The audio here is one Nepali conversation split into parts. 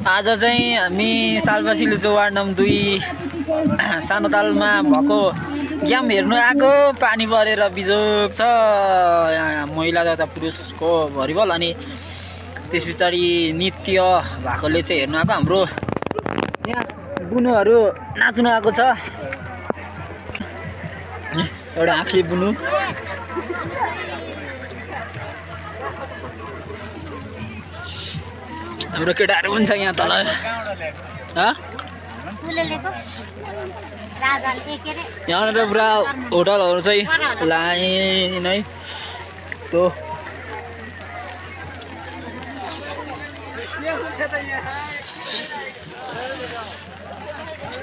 आज चाहिँ हामी सालबासी लुचो वार्ड नम्बर 2 सानो तालमा भएको गेम हेर्नु आएको। पानी परेर बिजोग छ यहाँ महिला तथा पुरुषको भलिबल। अनि त्यस पछाडि नृत्य भएकोले चाहिँ हेर्नु आएको। हाम्रो यहाँ बुनुहरू नाच्नु आएको छ। एउटा आँखले बुनु हाम्रो केटाहरू पनि छ यहाँ तल। यहाँनिर पुरा होटलहरू चाहिँ लाइन है तो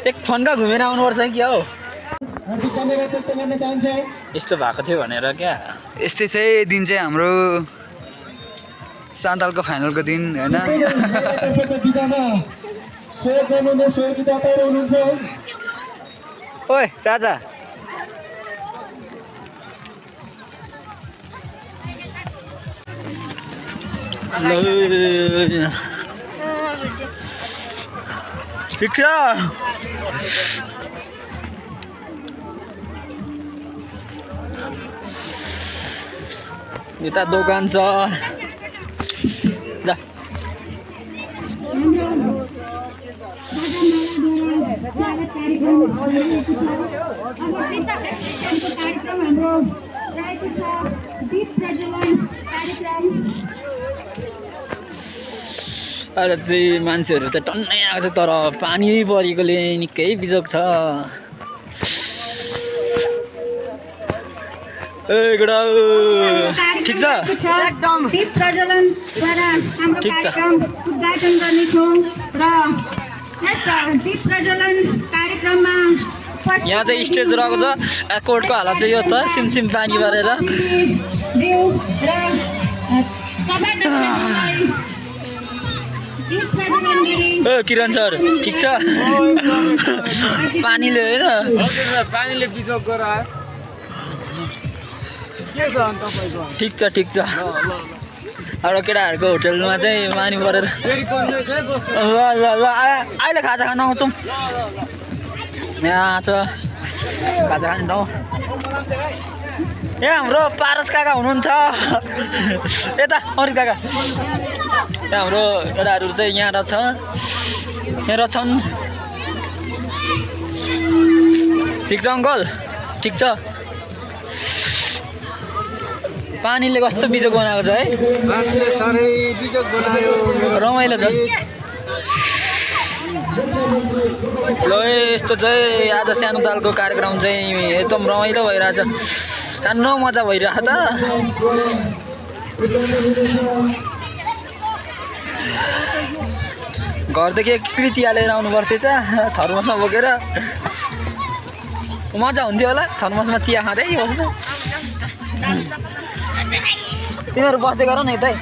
एक फन्का घुमेर आउनुपर्छ कि हो। यस्तो भएको थियो भनेर क्या। यस्तै चाहिँ दिन चाहिँ हाम्रो सान्तालको फाइनलको दिन हैन। ओए राजा ठिक छ। यता दोकान छ ल। अहिले चाहिँ मान्छेहरू त टन्नै आएको छ तर पानी परेकोले निकै बिजोग छ। ए गुडा ठिक छ एकदम दीप प्रज्वलनद्वारा हाम्रो कार्यक्रम उद्घाटन गर्नेछौँ र यस दीप प्रज्वलन कार्यक्रममा यहाँ चाहिँ स्टेज रहेको छ। कोर्टको हालत चाहिँ यो छ सिमसिम पानी परेर। ए किरण सर ठिक छ पानीले होइन पानीले बिजोग गरायो। ठिक छ ठिक छ। हाम्रो केटाहरूको होटलमा चाहिँ पानी परेर ल ल ल अहिले खाजा खान आउँछौँ। यहाँ छ खाजा खाने ठाउँ। यहाँ हाम्रो पारस काका हुनुहुन्छ यता अरित काका। यहाँ हाम्रो केटाहरू चाहिँ यहाँ रहेछ यहाँ रहेछन्। ठिक छ अङ्कल ठिक छ। पानीले कस्तो बिजोग बनाएको छ है। पानीले साह्रै बिजोग बनायो। रमाइलो छ ल। यस्तो चाहिँ आज सानो तालको कार्यक्रम चाहिँ एकदम रमाइलो भइरहेछ। सानो मजा भइरहेको त। घरदेखि एकपिडी चिया लिएर आउनु पर्थेछ थर्मसमा बोकेर। मजा हुन्थ्यो होला थर्मसमा चिया खाँदै बस्नु। तिमीहरू बस्दै गर न यतै।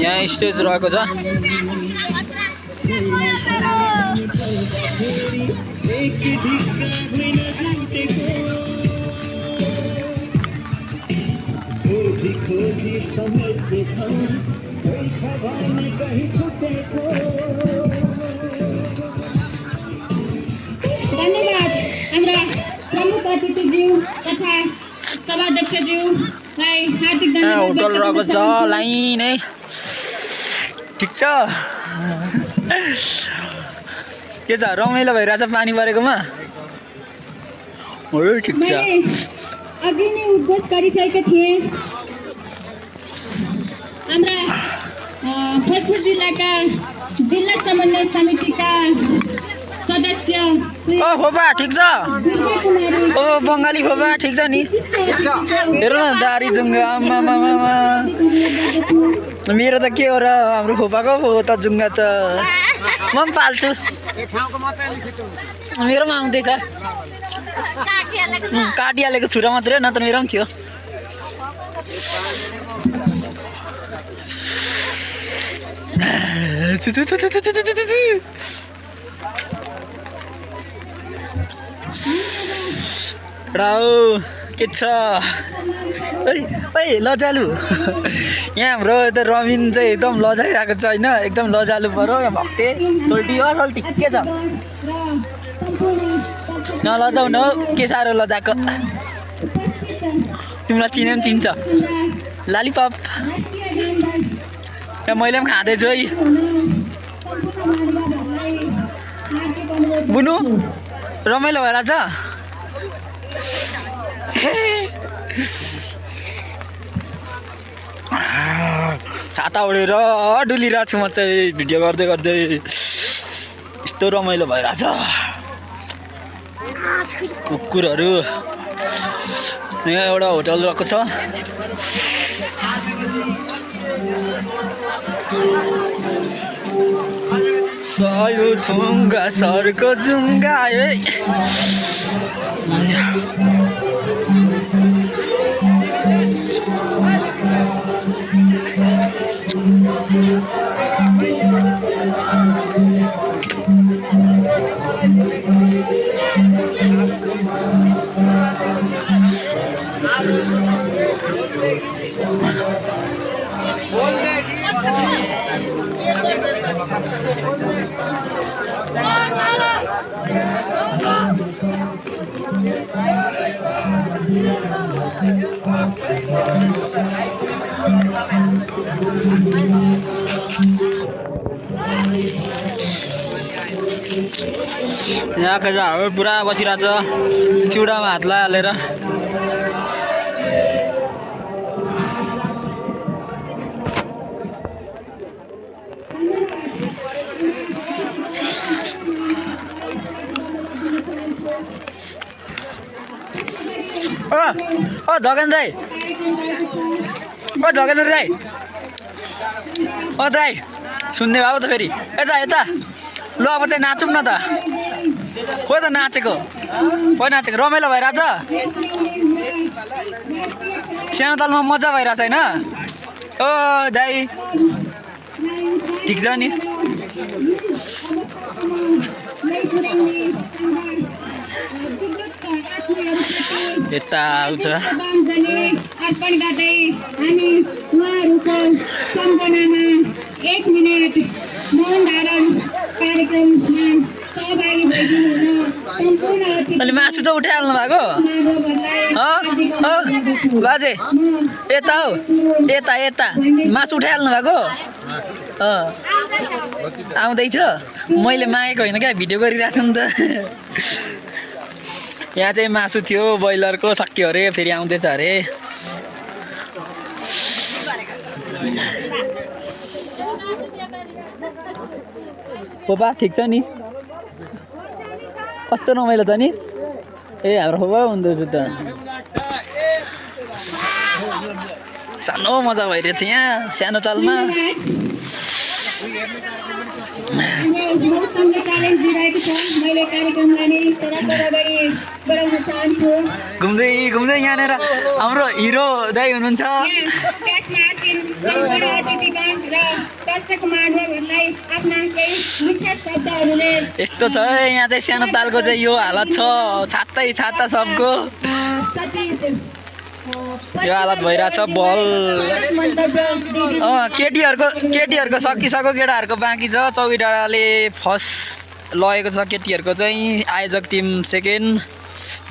यहाँ स्टेज रहेको छ। धन्यवाद हाम्रा प्रमुख अतिथिज्यू तथा सभाध्यक्षज्यूलाई हार्दिक धन्यवाद। होटल रहेको छ लाइन है। ठिक छ के छ रमाइलो भइरहेछ पानी परेकोमा। ठिक छ। मैले अघि नै उद्घोष गरिसकेका थिएँ हाम्रा भोजपुर जिल्लाका जिल्ला समन्वय समितिका सदस्य ओ फोपा ठिक छ। ओ बङ्गाली फोपा ठिक छ नि। हेर न दारी जुङ्गा आमा मेरो त के हो र हाम्रो फोपाको त जुङ्गा त म पनि पाल्छु। यो ठाउँको मात्रै खिच्नु मेरोमा आउँदैछ काटिहालेको छुरा मात्रै नत्र मेरो पनि थियो के छ ओइ लजालु यहाँ हाम्रो त रमिन चाहिँ एकदम लजाइरहेको छ होइन एकदम लजालु पऱ्यो यहाँ भक्ते सोल्टी हो सोल्टी के छ नलजाउ न के साह्रो लजाएको तिमीलाई चिने पनि चिन्छ लालिपप यहाँ मैले पनि खाँदैछु है बुनु रमाइलो भइरहेछ छाता उडेर डुलिरहेको छु म चाहिँ भिडियो गर्दै गर्दै यस्तो रमाइलो भइरहेछ कुकुरहरू यहाँ एउटा होटल रहेको छ सयो थुङ्गा सरको जुङ्गा है यहाँ केटाहरू पुरा बसिरहेछ चिउडामा हात लगाइहालेर ओ धगेन्द्र दाइ ओ धगेन्द्र दाइ ओ दाइ सुन्ने भयो त फेरि यता यता ल अब चाहिँ नाचौँ न त खोइ त नाचेको रमाइलो भइरहेछ सानो तालमा मजा भइरहेछ होइन ओ दाइ ठिक छ नि यता आउँछ अर्पण गर्दै हामी उहाँहरूको सम्झनामा 1 मिनेट मौन धारण कार्यक्रममा सहभागी भइदिनु सम्पूर्ण अहिले मासु चाहिँ उठाइहाल्नु भएको बाजे यता हौ यता यता मासु उठाइहाल्नु भएको आउँदैछ मैले मागेको होइन क्या भिडियो गरिरहेको छु नि त यहाँ चाहिँ मासु थियो ब्रोइलरको सकियो अरे फेरि आउँदैछ अरे पोपा ठिक छ नि कस्तो रमाइलो छ नि ए हाम्रो पोपा हुँदैछ त सानो मजा भइरहेको थियो यहाँ सानो तालमा घुम्दै घुम्दै यहाँनिर हाम्रो हिरो दाइ हुनुहुन्छ यस्तो छ यहाँ चाहिँ सानो तालको चाहिँ यो हालत छ छातै छाता सबको यो हालत भइरहेछ बल केटीहरूको सकिसक्यो केटाहरूको बाँकी छ चौकी डाँडाले फर्स्ट लगेको छ केटीहरूको चाहिँ आयोजक टिम सेकेन्ड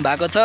भएको छ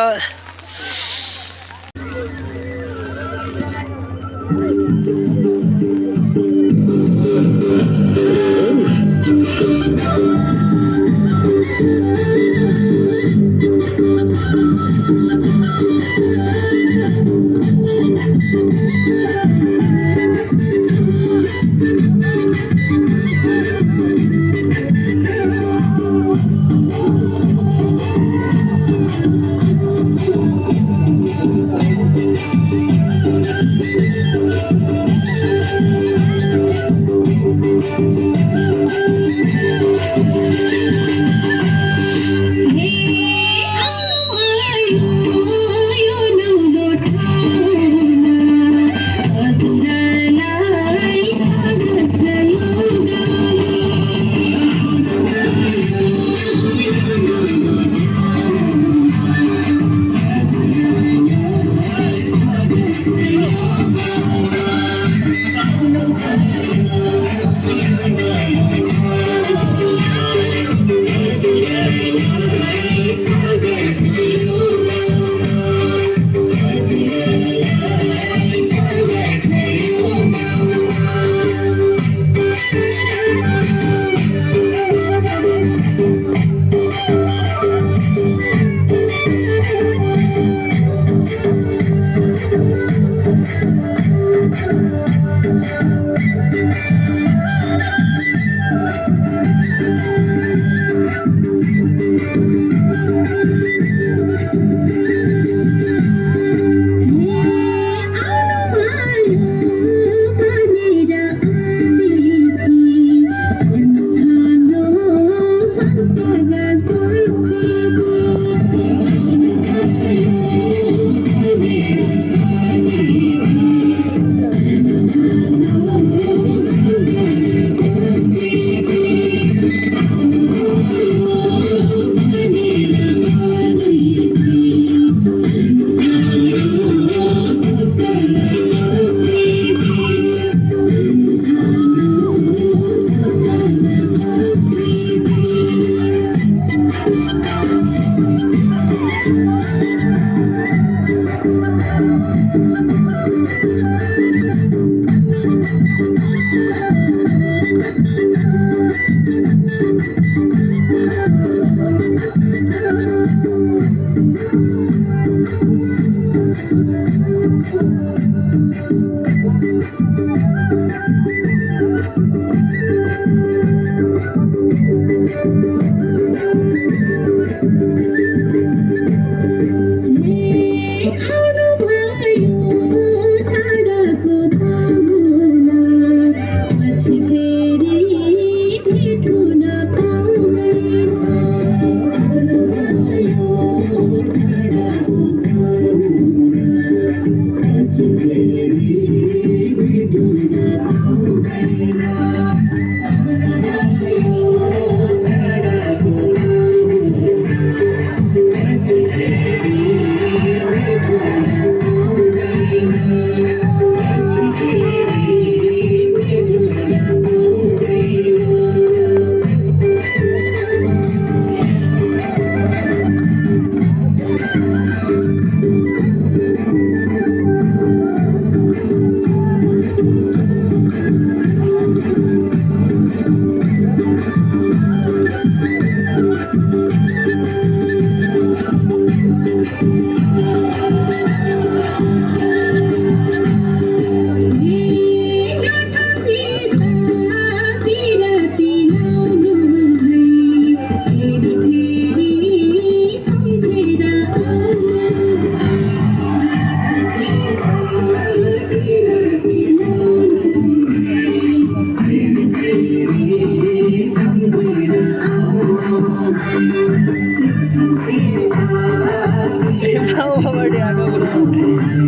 ए बाबा बढी आएको